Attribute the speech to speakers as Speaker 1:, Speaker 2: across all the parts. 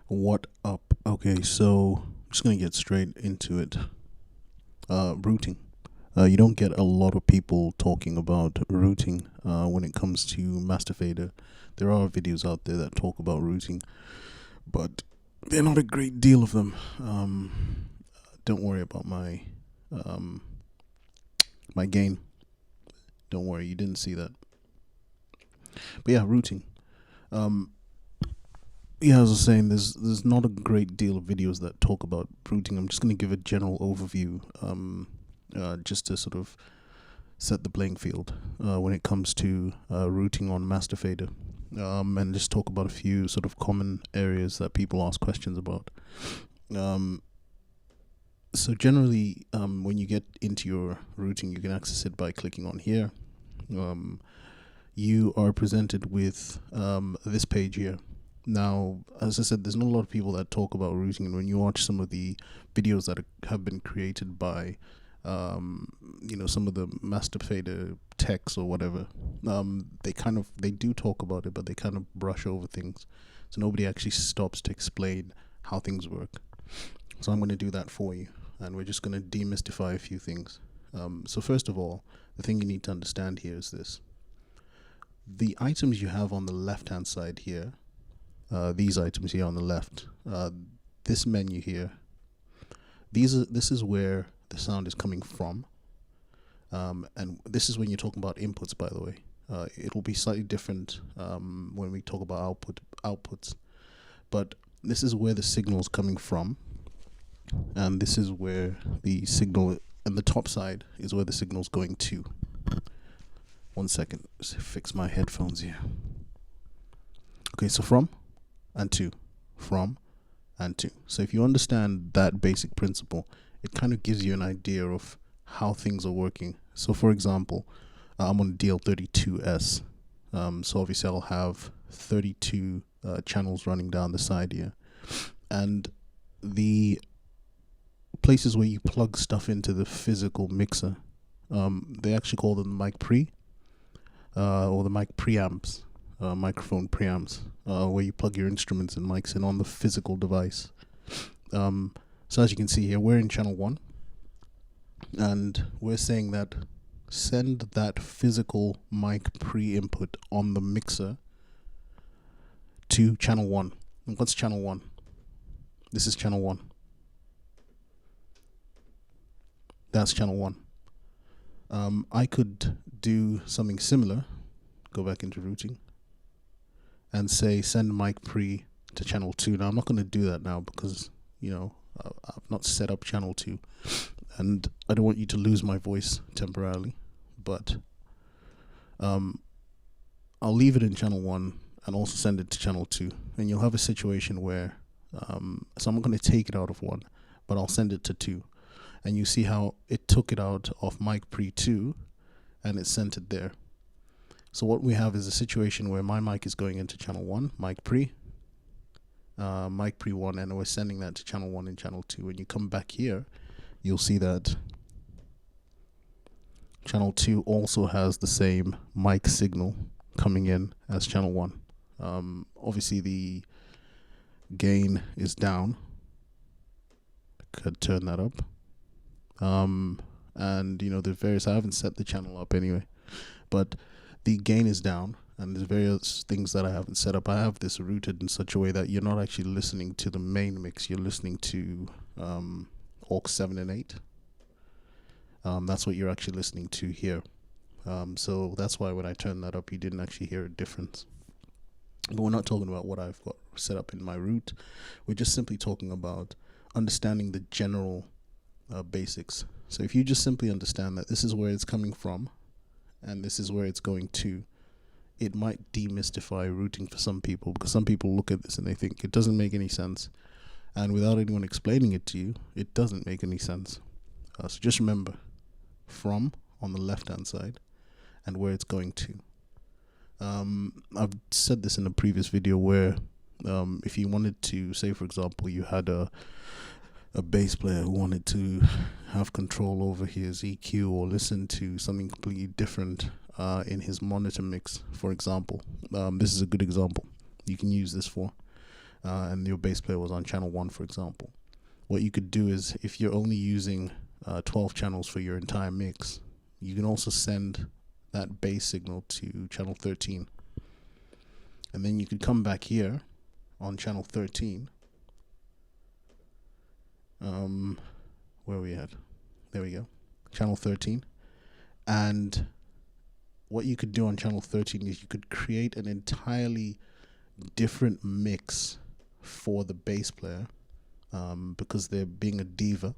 Speaker 1: What up? Okay, so I'm just gonna get straight into it. Routing. You don't get a lot of people talking about routing when it comes to Master Fader. There are videos out there that talk about routing, but they're not a great deal of them. Don't worry about um, my gain. Don't worry, you didn't see that. But yeah, routing. Um, yeah, as I was saying, there's not a great deal of videos that talk about routing. I'm just going to give a general overview, just to sort of set the playing field when it comes to routing on Master Fader, and just talk about a few sort of common areas that people ask questions about. Um, so generally, when you get into your routing, you can access it by clicking on here. Um, you are presented with this page here. Now, as I said, there's not a lot of people that talk about routing, and when you watch some of the videos that have been created by, some of the master fader techs or whatever, they do talk about it, but they kind of brush over things. So nobody actually stops to explain how things work. So I'm going to do that for you, and we're just going to demystify a few things. So first of all, the thing you need to understand here is this: the items you have on the left-hand side here. These items here on the left, this menu here, this is where the sound is coming from, and this is when you're talking about inputs, by the way. It will be slightly different when we talk about outputs, but this is where the signal is coming from, and this is where the signal, and the top side is where the signal is going to. 1 second, let's fix my headphones here. Okay, so from and to, from and to. So if you understand that basic principle, it kind of gives you an idea of how things are working. So for example, I'm on DL32S. So obviously I'll have 32 channels running down the side here. And the places where you plug stuff into the physical mixer, they actually call them mic pre, or the mic preamps. Microphone preamps, where you plug your instruments and mics in on the physical device. So as you can see here, we're in channel 1, and we're saying that send that physical mic pre-input on the mixer to channel 1. And what's channel 1? This is channel 1. That's channel 1. I could do something similar, go back into routing, and say send mic pre to channel 2. Now I'm not going to do that now because I've not set up channel 2, and I don't want you to lose my voice temporarily, but I'll leave it in channel 1 and also send it to channel 2, and you'll have a situation where so I'm not going to take it out of 1, but I'll send it to 2, and you see how it took it out of mic pre 2 and it sent it there. So what we have is a situation where my mic is going into channel 1, mic pre 1, and we're sending that to channel 1 and channel 2. When you come back here, you'll see that channel 2 also has the same mic signal coming in as channel 1. Obviously the gain is down. I could turn that up. And there's various, I haven't set the channel up anyway, but the gain is down, and there's various things that I haven't set up. I have this routed in such a way that you're not actually listening to the main mix, you're listening to aux 7 and 8. That's what you're actually listening to here. So that's why when I turned that up, you didn't actually hear a difference. But we're not talking about what I've got set up in my route. We're just simply talking about understanding the general basics. So if you just simply understand that this is where it's coming from, and this is where it's going to, it might demystify routing for some people, because some people look at this and they think it doesn't make any sense, and without anyone explaining it to you, it doesn't make any sense. So just remember, from on the left hand side and where it's going to. I've said this in a previous video where if you wanted to, say for example, you had a bass player who wanted to have control over his EQ or listen to something completely different in his monitor mix, for example. This is a good example you can use this for. and your bass player was on channel 1, for example. What you could do is, if you're only using 12 channels for your entire mix, you can also send that bass signal to channel 13. And then you could come back here on channel 13. Where are we at? There we go. Channel 13. And what you could do on channel 13 is you could create an entirely different mix for the bass player, because they're being a diva.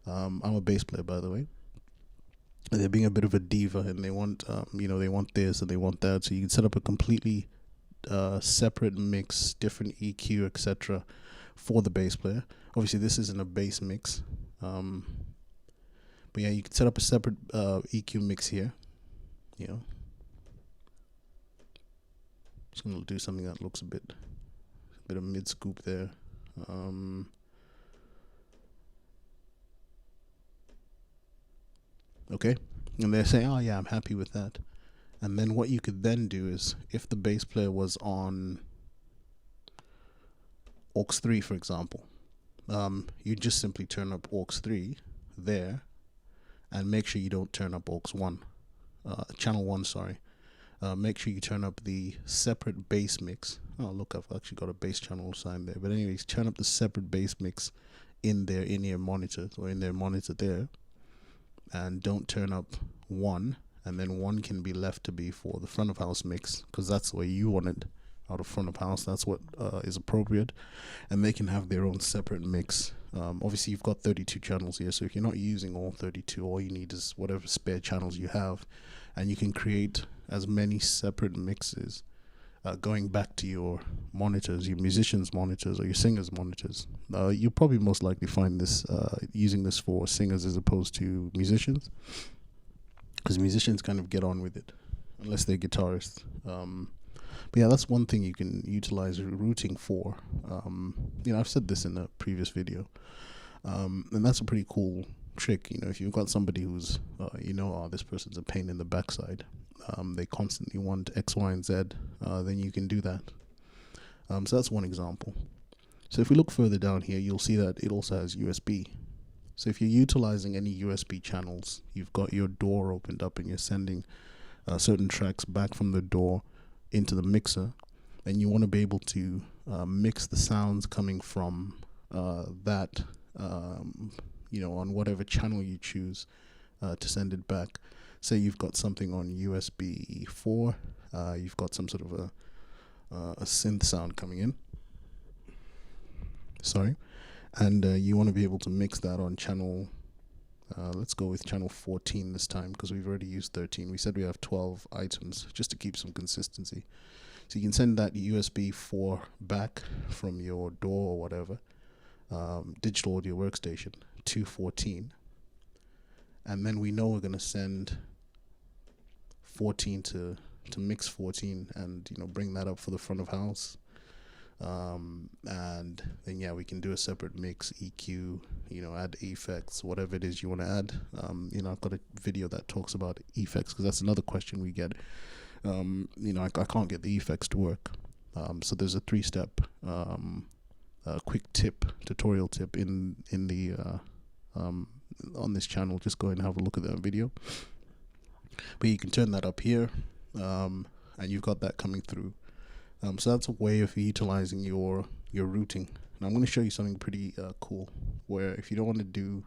Speaker 1: I'm a bass player, by the way. They're being a bit of a diva, and they want, they want this and they want that. So you can set up a completely separate mix, different EQ, etc., for the bass player. Obviously, this isn't a bass mix, but yeah, you can set up a separate EQ mix here. Just gonna do something that looks a bit of mid scoop there. Okay, and they're saying, oh yeah, I'm happy with that. And then what you could then do is, if the bass player was on aux 3, for example, you just simply turn up aux 3 there, and make sure you don't turn up aux 1, channel 1, sorry. Make sure you turn up the separate bass mix. Oh look, I've actually got a bass channel assigned there. But anyways, turn up the separate bass mix in their in-ear monitor, or in their monitor there, and don't turn up 1, and then 1 can be left to be for the front of house mix, because that's the way you want it, out of front of house. That's what is appropriate, and they can have their own separate mix. Obviously you've got 32 channels here, so if you're not using all 32, all you need is whatever spare channels you have, and you can create as many separate mixes, going back to your monitors, your musicians' monitors or your singers' monitors. You'll probably most likely find this using this for singers as opposed to musicians, because musicians kind of get on with it unless they're guitarists. But yeah, that's one thing you can utilize routing for. I've said this in a previous video, and that's a pretty cool trick. If you've got somebody who's this person's a pain in the backside, they constantly want X, Y, and Z, then you can do that. So that's one example. So if we look further down here, you'll see that it also has USB. So if you're utilizing any USB channels, you've got your door opened up and you're sending certain tracks back from the door into the mixer, and you want to be able to mix the sounds coming from that, on whatever channel you choose to send it back. Say you've got something on USB 4, you've got some sort of a synth sound coming in, and you want to be able to mix that on channel, let's go with channel 14 this time, because we've already used 13. We said we have 12 items, just to keep some consistency. So you can send that USB 4 back from your door or whatever, digital audio workstation, to 14, and then we know we're going to send 14 to mix 14, and bring that up for the front of house, and then yeah, we can do a separate mix, EQ, add effects, whatever it is you want to add. I've got a video that talks about effects, because that's another question we get. I can't get the effects to work, so there's a 3-step quick tutorial tip in the on this channel. Just go ahead and have a look at that video. But you can turn that up here, and you've got that coming through. So that's a way of utilizing your routing. Now I'm going to show you something pretty cool, where if you don't want to do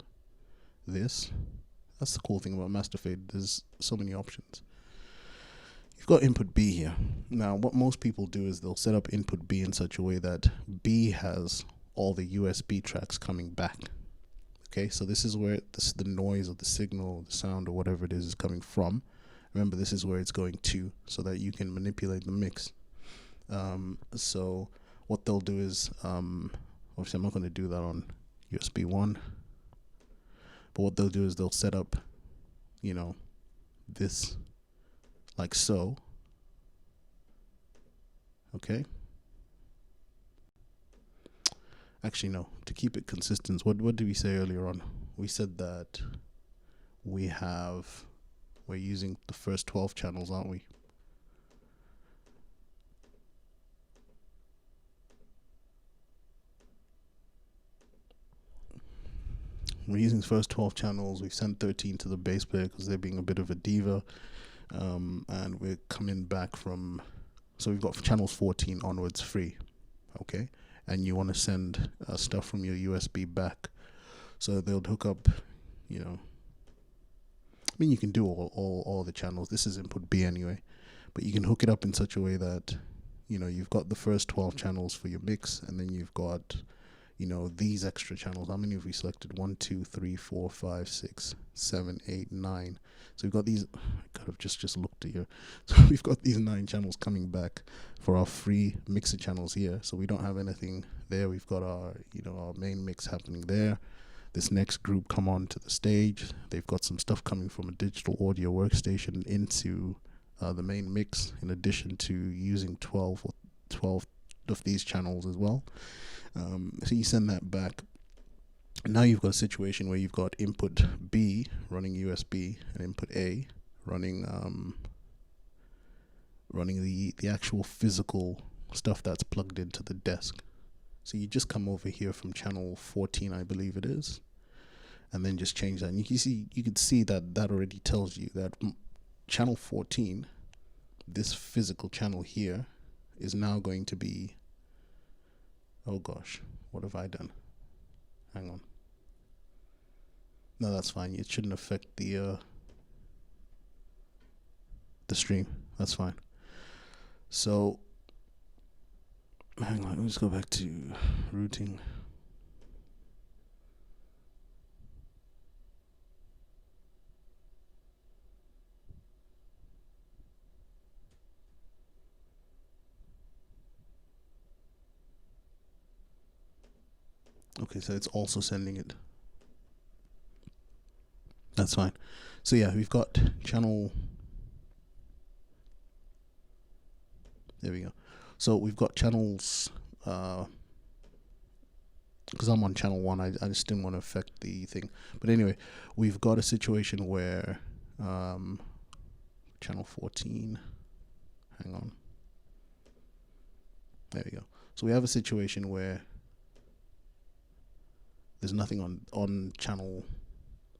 Speaker 1: this, that's the cool thing about Master Fade, there's so many options. You've got input B here. Now what most people do is they'll set up input B in such a way that B has all the USB tracks coming back. Okay, so this is where the noise of the signal, the sound, or whatever it is coming from. Remember, this is where it's going to, so that you can manipulate the mix. So what they'll do is, obviously I'm not going to do that on USB 1, but what they'll do is they'll set up, this like so. Okay. Actually, no, to keep it consistent, what did we say earlier on? We said that we're using the first 12 channels, aren't we? we're using the first 12 channels. We've sent 13 to the bass player because they're being a bit of a diva. And we're coming back from, so we've got channels 14 onwards free, okay? And you want to send stuff from your USB back. So they'll hook up, you know, I mean, you can do all the channels. This is input B anyway, but you can hook it up in such a way that, you know, you've got the first 12 channels for your mix, and then you've got, you know, these extra channels. How many have we selected? 1, 2, 3, 4, 5, 6, 7, 8, 9. So we've got these. I could have just looked at here. So we've got these 9 channels coming back for our free mixer channels here. So we don't have anything there. We've got our, you know, our main mix happening there. This next group come on to the stage. They've got some stuff coming from a digital audio workstation into the main mix, in addition to using 12 of these channels as well. So you send that back. Now you've got a situation where you've got input B running USB and input A running the actual physical stuff that's plugged into the desk. So you just come over here from channel 14, I believe it is, and then just change that. And you can see that already tells you that channel 14, this physical channel here, is now going to be, oh gosh, what have I done? Hang on. No, that's fine. It shouldn't affect the stream. That's fine. So, hang on. Let's go back to routing. Okay, so it's also sending it. That's fine. So yeah, we've got channel. There we go. So we've got channels. Because I'm on channel 1, I just didn't want to affect the thing. But anyway, we've got a situation where channel 14. Hang on. There we go. So we have a situation where there's nothing on channel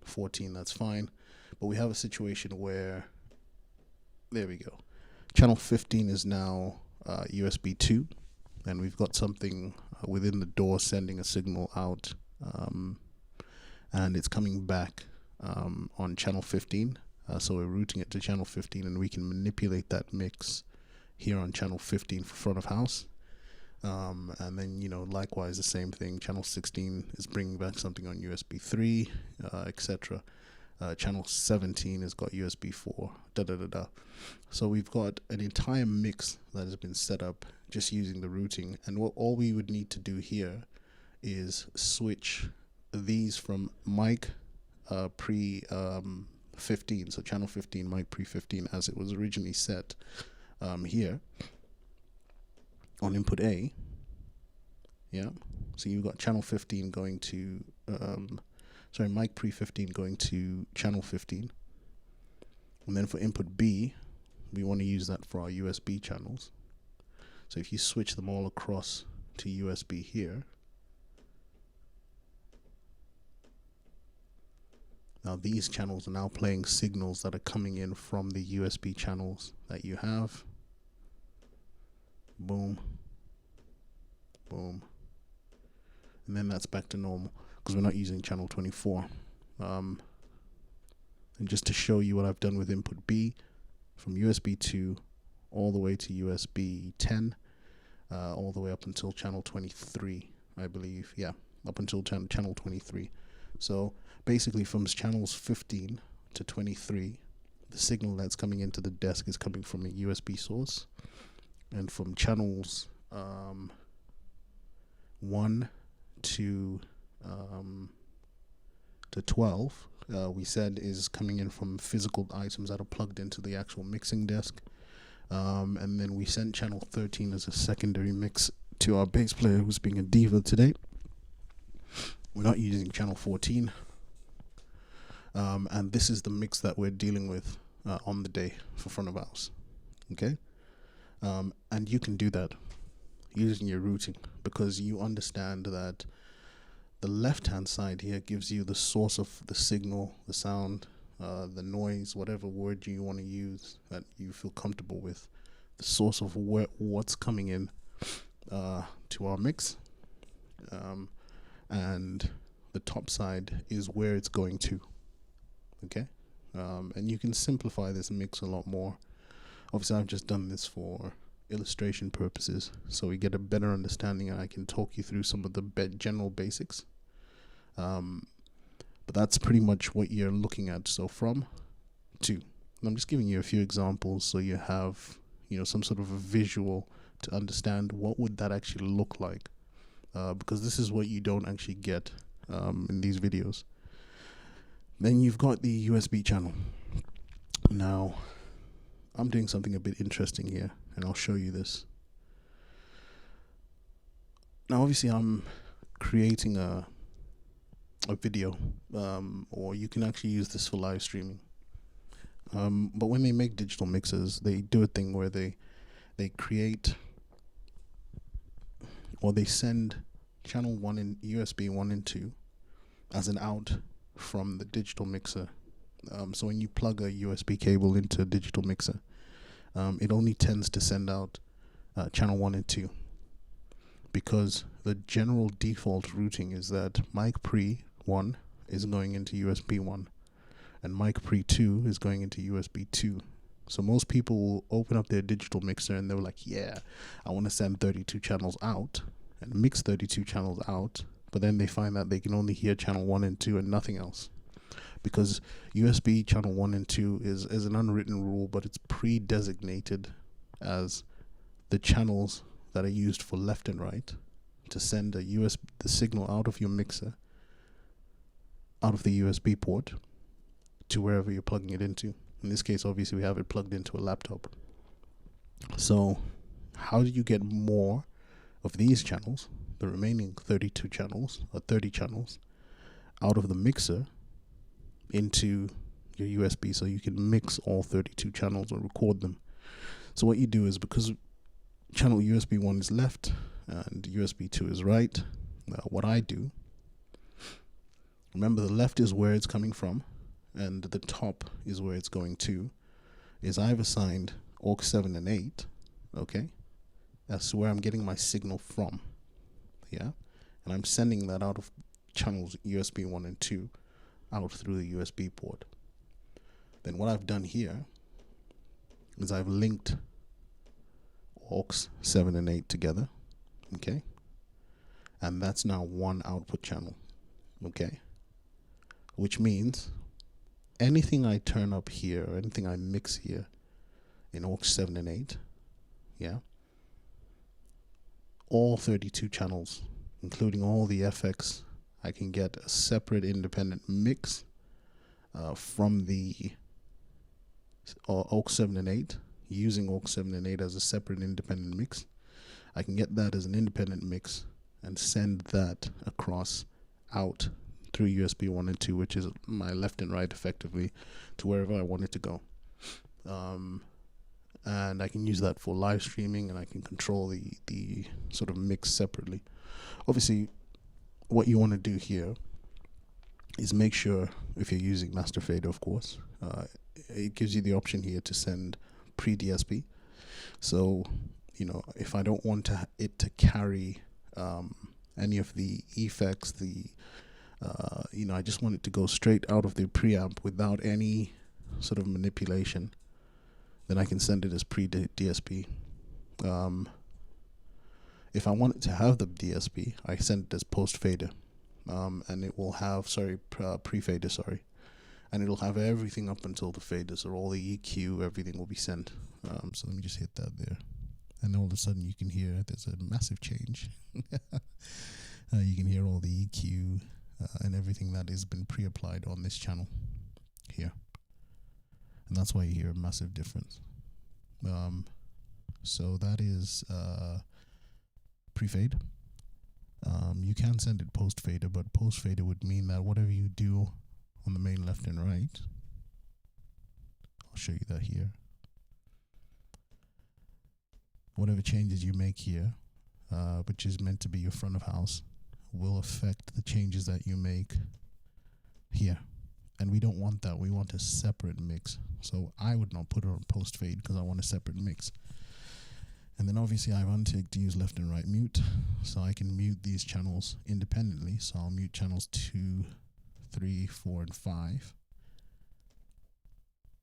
Speaker 1: 14, that's fine. But we have a situation where, there we go. Channel 15 is now USB 2, and we've got something within the door sending a signal out, and it's coming back on channel 15. So we're routing it to channel 15, and we can manipulate that mix here on channel 15 for front of house. And then, you know, likewise the same thing. Channel 16 is bringing back something on USB 3, etc. Channel 17 has got USB 4, So we've got an entire mix that has been set up just using the routing. And all we would need to do here is switch these from mic pre 15, so channel 15, mic pre 15, as it was originally set here on input A. Yeah, so you've got channel 15 going to mic pre 15 going to channel 15, and then for input B, we want to use that for our USB channels. So if you switch them all across to USB here, now these channels are now playing signals that are coming in from the USB channels that you have. Boom, boom, and then that's back to normal because we're not using channel 24. And just to show you what I've done with input B, from USB 2 all the way to USB 10, all the way up until channel 23, I believe. Yeah, up until channel 23. So basically from channels 15 to 23, the signal that's coming into the desk is coming from a USB source. And from channels 1 to 12, we said is coming in from physical items that are plugged into the actual mixing desk. And then we sent channel 13 as a secondary mix to our bass player, who's being a diva today. We're not using channel 14. And this is the mix that we're dealing with on the day for front of house. Okay? And you can do that using your routing because you understand that The left-hand side here gives you the source of the signal, the sound, the noise, whatever word you want to use that you feel comfortable with, the source of what's coming in to our mix, and the top side is where it's going to. Okay, and you can simplify this mix a lot more. Obviously, I've just done this for illustration purposes, so we get a better understanding, and I can talk you through some of the general basics. But that's pretty much what you're looking at. So from to, and I'm just giving you a few examples so you have, some sort of a visual to understand what would that actually look like, because this is what you don't actually get in these videos. Then you've got the USB channel. Now, I'm doing something a bit interesting here, and I'll show you this. Now, obviously, I'm creating a video, or you can actually use this for live streaming. But when they make digital mixers, they do a thing where they create, or they send channel 1 in USB 1 and 2 as an out from the digital mixer. So when you plug a USB cable into a digital mixer, it only tends to send out channel 1 and 2, because the general default routing is that mic pre 1 is going into USB 1 and mic pre 2 is going into USB 2. So most people will open up their digital mixer and they're like, yeah, I want to send 32 channels out and mix 32 channels out, but then they find that they can only hear channel 1 and 2 and nothing else, because USB channel 1 and 2 is an unwritten rule, but it's pre-designated as the channels that are used for left and right to send the signal out of your mixer, out of the USB port, to wherever you're plugging it into. In this case, obviously, we have it plugged into a laptop. So how do you get more of these channels, the remaining 32 channels or 30 channels, out of the mixer into your USB so you can mix all 32 channels or record them? So what you do is, because channel USB 1 is left and USB 2 is right, what I do, remember the left is where it's coming from and the top is where it's going to, is I've assigned aux 7 and 8, okay? That's where I'm getting my signal from, yeah? And I'm sending that out of channels USB 1 and 2 out through the USB port. Then what I've done here is I've linked aux 7 and 8 together, okay? And that's now one output channel, okay? Which means anything I turn up here, or anything I mix here in aux 7 and 8, yeah, all 32 channels, including all the FX, I can get a separate independent mix from the aux 7 and 8, using aux 7 and 8 as a separate independent mix. I can get that as an independent mix and send that across out through USB 1 and 2, which is my left and right effectively, to wherever I want it to go. And I can use that for live streaming, and I can control the sort of mix separately. Obviously, what you want to do here is make sure, if you're using Master Fader, of course, it gives you the option here to send pre-DSP. So, if I don't want it to carry any of the effects, I just want it to go straight out of the preamp without any sort of manipulation, then I can send it as pre-DSP. If I want it to have the DSP, I send it as post-fader, and it will have, pre-fader, and it'll have everything up until the fader, so all the EQ, everything will be sent. So let me just hit that there, and all of a sudden you can hear there's a massive change. You can hear all the EQ and everything that has been pre-applied on this channel here, and that's why you hear a massive difference. So that is pre-fade. You can send it post-fader, but post-fader would mean that whatever you do on the main left and right, I'll show you that here, whatever changes you make here, which is meant to be your front of house, will affect the changes that you make here. And we don't want that. We want a separate mix. So I would not put it on post fade because I want a separate mix. And then obviously I've unticked to use left and right mute. So I can mute these channels independently. So I'll mute channels 2, 3, 4, and 5.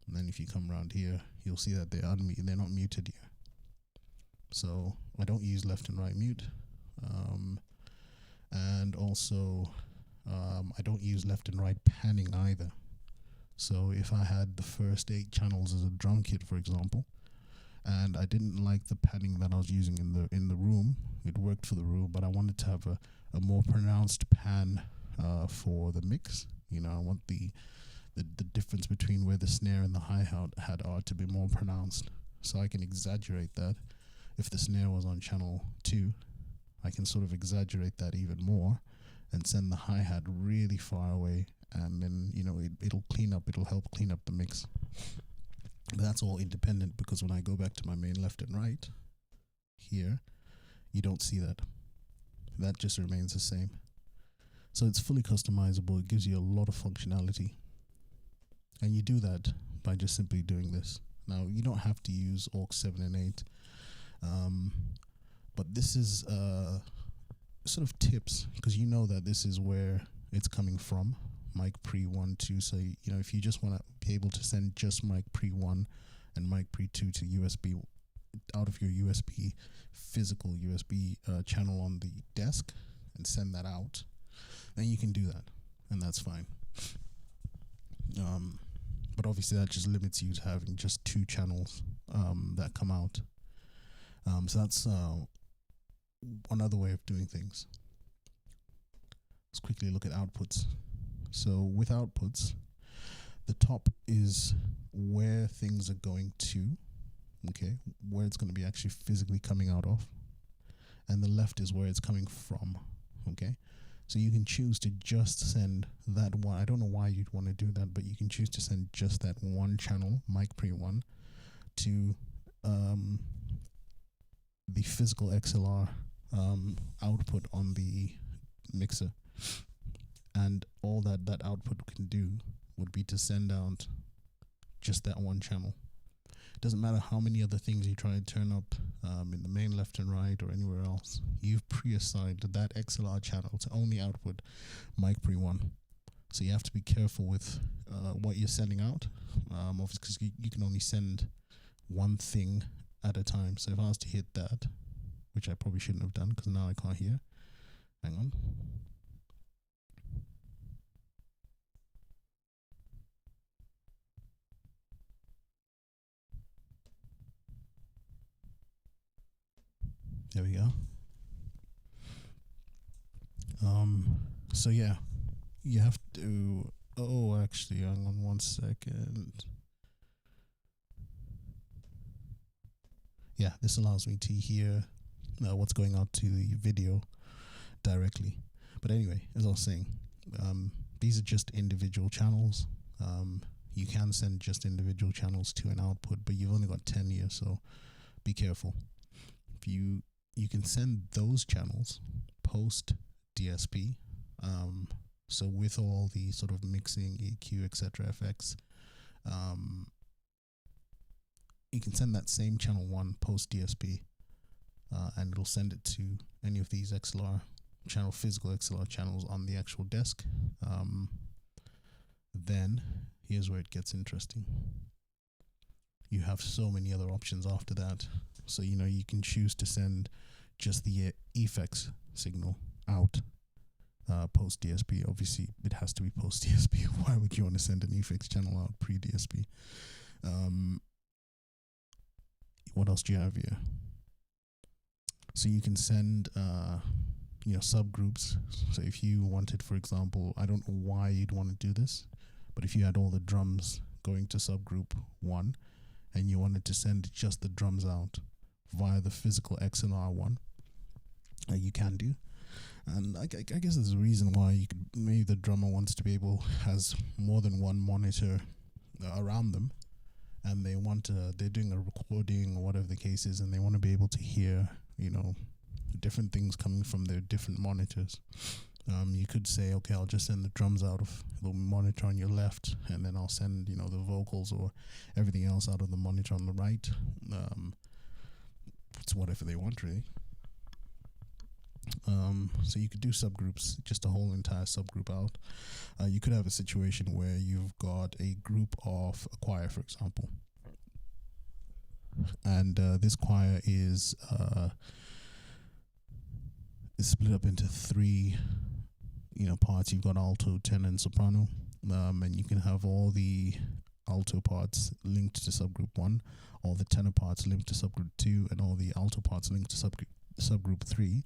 Speaker 1: And then if you come around here, you'll see that they're not muted here. So I don't use left and right mute. And also I don't use left and right panning either. So if I had the first 8 channels as a drum kit, for example, and I didn't like the panning that I was using in the room, it worked for the room, but I wanted to have a more pronounced pan for the mix. You know, I want the difference between where the snare and the hi-hat are to be more pronounced. So I can exaggerate that. If the snare was on channel 2, I can sort of exaggerate that even more and send the hi-hat really far away, and then, you know, it'll help clean up the mix. But that's all independent, because when I go back to my main left and right here, you don't see that. That just remains the same. So it's fully customizable. It gives you a lot of functionality. And you do that by just simply doing this. Now, you don't have to use aux 7 and 8. But this is sort of tips, because you know that this is where it's coming from. Mic pre 1, 2. So, you know, if you just want to be able to send just mic pre 1 and mic pre 2 to USB out of your USB, physical USB channel on the desk and send that out, then you can do that, and that's fine. But obviously that just limits you to having just 2 channels that come out. So that's another way of doing things. Let's quickly look at outputs. So with outputs, the top is where things are going to, okay, where it's going to be actually physically coming out of, and the left is where it's coming from, okay. So you can choose to just send that one. I don't know why you'd want to do that, but you can choose to send just that one channel, mic pre 1, to the physical XLR output on the mixer. And all that output can do would be to send out just that one channel. It doesn't matter how many other things you try to turn up in the main left and right or anywhere else. You've pre-assigned that XLR channel to only output mic pre 1. So you have to be careful with what you're sending out, because you can only send one thing at a time. So if I was to hit that, which I probably shouldn't have done because now I can't hear. Hang on. There we go. So yeah, you have to, actually, hang on 1 second. Yeah, this allows me to hear what's going on to the video directly. But anyway, as I was saying, these are just individual channels. You can send just individual channels to an output, but you've only got 10 here, so be careful. If you can send those channels post DSP, so with all the sort of mixing, EQ, etc. effects, you can send that same channel 1 post DSP, and it'll send it to any of these physical XLR channels on the actual desk. Then here's where it gets interesting. You have so many other options after that. So, you know, you can choose to send just the effects signal out post DSP. Obviously, it has to be post DSP. Why would you want to send an effects channel out pre DSP? What else do you have here? So you can send, subgroups. So if you wanted, for example, I don't know why you'd want to do this, but if you had all the drums going to subgroup 1, and you wanted to send just the drums out via the physical XLR one, you can do. And I guess there's a reason why maybe the drummer has more than one monitor around them, and they're doing a recording or whatever the case is, and they want to be able to hear, different things coming from their different monitors. You could say, okay, I'll just send the drums out of the monitor on your left, and then I'll send, the vocals or everything else out of the monitor on the right. It's whatever they want, really. So you could do subgroups, just a whole entire subgroup out. You could have a situation where you've got a group of a choir, for example, and this choir is split up into three parts. You've got alto, tenor, and soprano, and you can have all the alto parts linked to subgroup 1, all the tenor parts linked to subgroup 2, and all the alto parts linked to subgroup 3.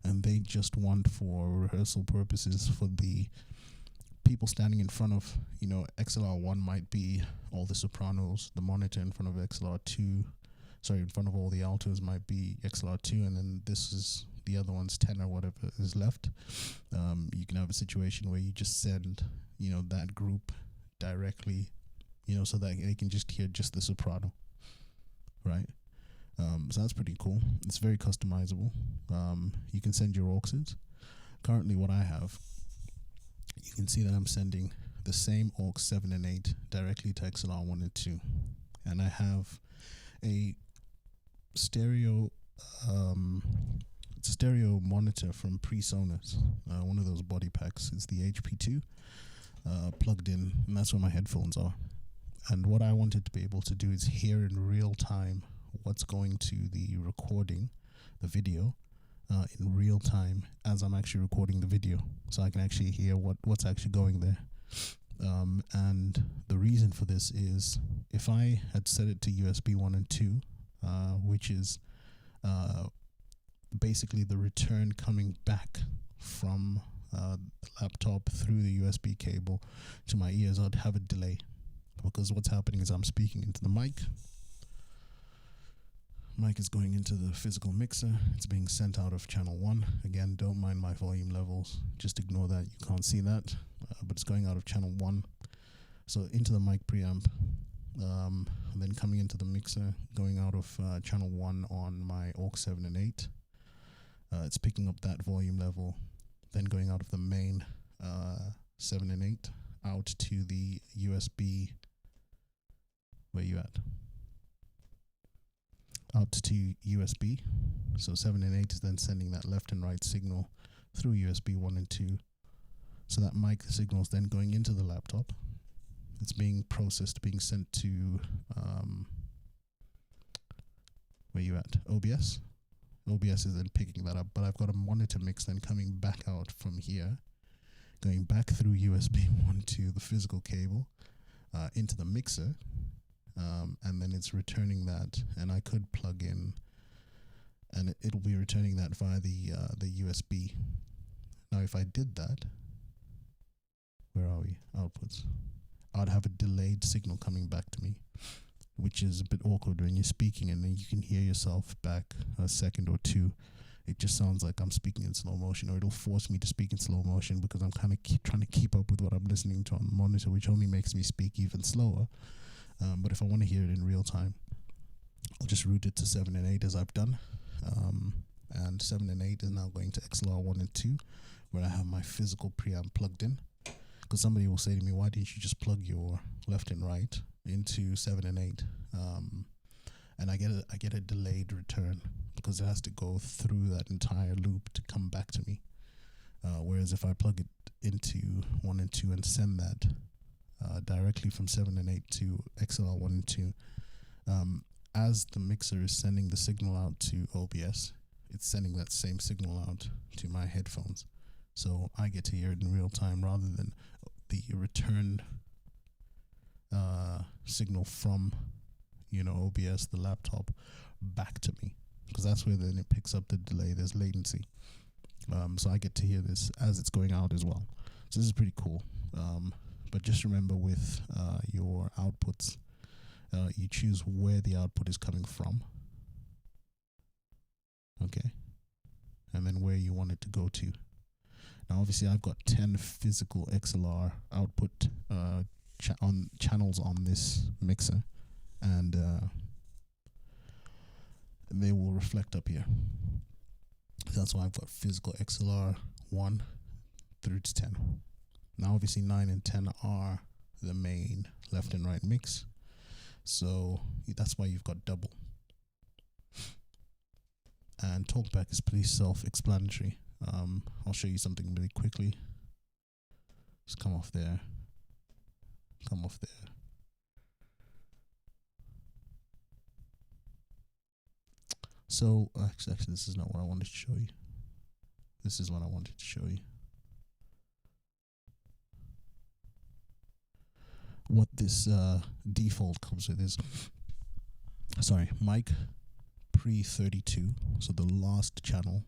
Speaker 1: And they just want, for rehearsal purposes, for the people standing in front of, XLR1 might be all the sopranos, the monitor in front of XLR2, in front of all the altos might be XLR2, and then this is the other one's tenor, whatever is left. You can have a situation where you just send, that group directly, so that they can just hear just the soprano, right? So that's pretty cool. It's very customizable. You can send your auxes. Currently what I have, you can see that I'm sending the same aux 7 and 8 directly to XLR 1 and 2. And I have a stereo, it's a stereo monitor from PreSonus, one of those body packs. It's the HP2 plugged in, and that's where my headphones are. And what I wanted to be able to do is hear in real time what's going to the recording, the video, in real time as I'm actually recording the video, so I can actually hear what's actually going there. And the reason for this is, if I had set it to USB 1 and 2, which is basically the return coming back from the laptop through the USB cable to my ears, I'd have a delay, because what's happening is I'm speaking into the mic is going into the physical mixer, it's being sent out of channel 1. Again, don't mind my volume levels, just ignore that, you can't see that, but it's going out of channel 1, so into the mic preamp, and then coming into the mixer, going out of channel 1 on my aux 7 and 8. It's picking up that volume level, then going out of the main 7 and 8 out to the USB. Where you at? Out to USB. So 7 and 8 is then sending that left and right signal through USB 1 and 2. So that mic signal is then going into the laptop. It's being processed, being sent to where you at? OBS. OBS is then picking that up, but I've got a monitor mix then coming back out from here, going back through USB 1 to the physical cable into the mixer. And then it's returning that, and I could plug in, and it'll be returning that via the USB. Now, if I did that, where are we? Outputs. I'd have a delayed signal coming back to me, which is a bit awkward when you're speaking, and then you can hear yourself back a second or two. It just sounds like I'm speaking in slow motion, or it'll force me to speak in slow motion because I'm kind of trying to keep up with what I'm listening to on the monitor, which only makes me speak even slower. But if I want to hear it in real time, I'll just route it to 7 and 8 as I've done. And 7 and 8 is now going to XLR 1 and 2, where I have my physical preamp plugged in. Because somebody will say to me, why didn't you just plug your left and right into 7 and 8? And I get a delayed return, because it has to go through that entire loop to come back to me. Whereas if I plug it into 1 and 2 and send that directly from 7 and 8 to XLR 1 and 2, as the mixer is sending the signal out to OBS, it's sending that same signal out to my headphones. So I get to hear it in real time rather than the return signal from, OBS, the laptop, back to me. Because that's where then it picks up the delay, there's latency. So I get to hear this as it's going out as well. So this is pretty cool. But just remember with your outputs, you choose where the output is coming from. Okay. And then where you want it to go to. Now, obviously, I've got 10 physical XLR output channels on this mixer, and they will reflect up here. That's why I've got physical XLR 1 through to 10. Now obviously 9 and 10 are the main left and right mix, so that's why you've got double. And talkback is pretty self-explanatory. I'll show you something really quickly. Just come off there, come off there. So actually this is not what I wanted to show you. This is what I wanted to show you. What this default comes with is, sorry, mic pre 32, so the last channel.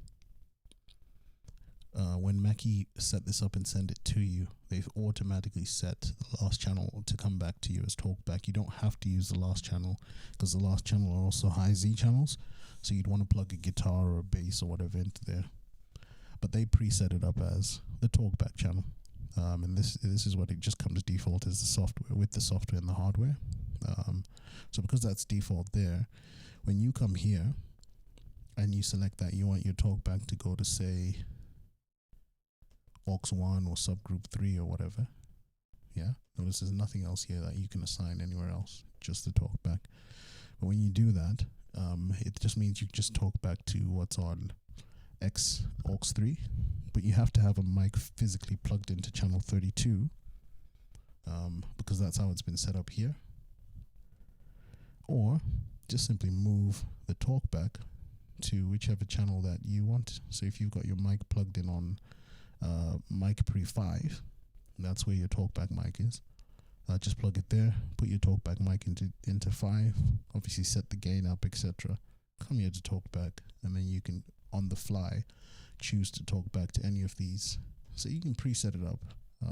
Speaker 1: When Mackie set this up and sent it to you, they've automatically set the last channel to come back to you as talkback. You don't have to use the last channel, because the last channel are also high Z channels, so you'd want to plug a guitar or a bass or whatever into there. But they preset it up as the talkback channel. And this is what it just comes default as the software, with the software and the hardware. So because that's default there, when you come here and you select that you want your talkback to go to, say, aux 1 or subgroup 3 or whatever, yeah, notice there's nothing else here that you can assign anywhere else, just the talkback. But when you do that, it just means you just talk back to what's on X aux 3, but you have to have a mic physically plugged into channel 32, because that's how it's been set up here. Or just simply move the talkback to whichever channel that you want. So if you've got your mic plugged in on mic pre 5, that's where your talkback mic is. Just plug it there, put your talkback mic into 5, obviously set the gain up, etc. Come here to talkback, and then you can, on the fly, choose to talk back to any of these. So you can preset it up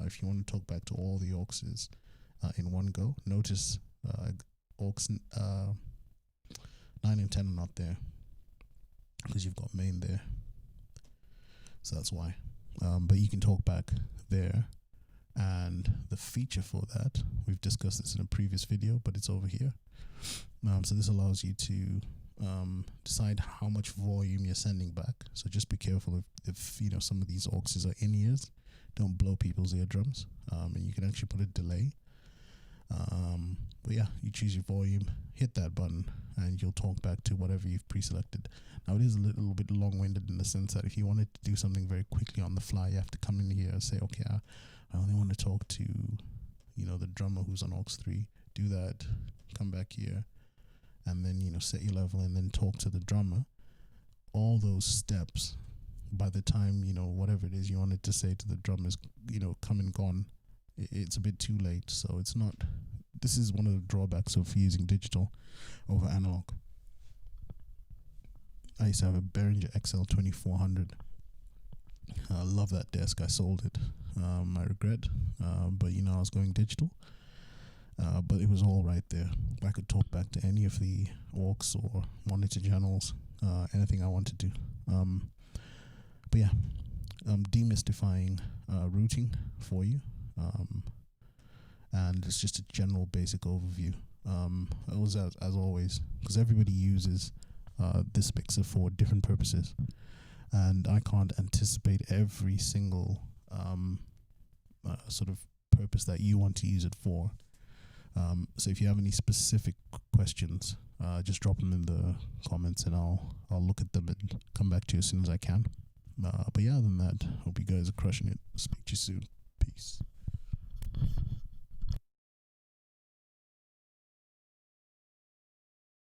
Speaker 1: if you want to talk back to all the auxes in one go. Notice aux 9 and 10 are not there, because you've got main there, so that's why. But you can talk back there, and the feature for that, we've discussed this in a previous video, but it's over here. So this allows you to decide how much volume you're sending back. So just be careful if you know some of these auxes are in ears, don't blow people's eardrums. And you can actually put a delay. But yeah, you choose your volume, hit that button, and you'll talk back to whatever you've pre-selected. Now it is a little bit long-winded in the sense that if you wanted to do something very quickly on the fly, you have to come in here and say, okay, I only want to talk to, you know, the drummer who's on aux 3. Do that, come back here, and then, you know, set your level and then talk to the drummer. All those steps, by the time, you know, whatever it is you wanted to say to the drummer is, you know, come and gone, it's a bit too late. So it's not, this is one of the drawbacks of using digital over analog. I used to have a Behringer XL 2400. I love that desk. I sold it. I regret, but you know, I was going digital. But it was all right there. I could talk back to any of the aux or monitor channels, anything I wanted to. But yeah, demystifying routing for you, and it's just a general basic overview. It was as always, because everybody uses this mixer for different purposes, and I can't anticipate every single sort of purpose that you want to use it for. So if you have any specific questions, just drop them in the comments, and I'll look at them and come back to you as soon as I can. But yeah, other than that, hope you guys are crushing it. Speak to you soon. Peace.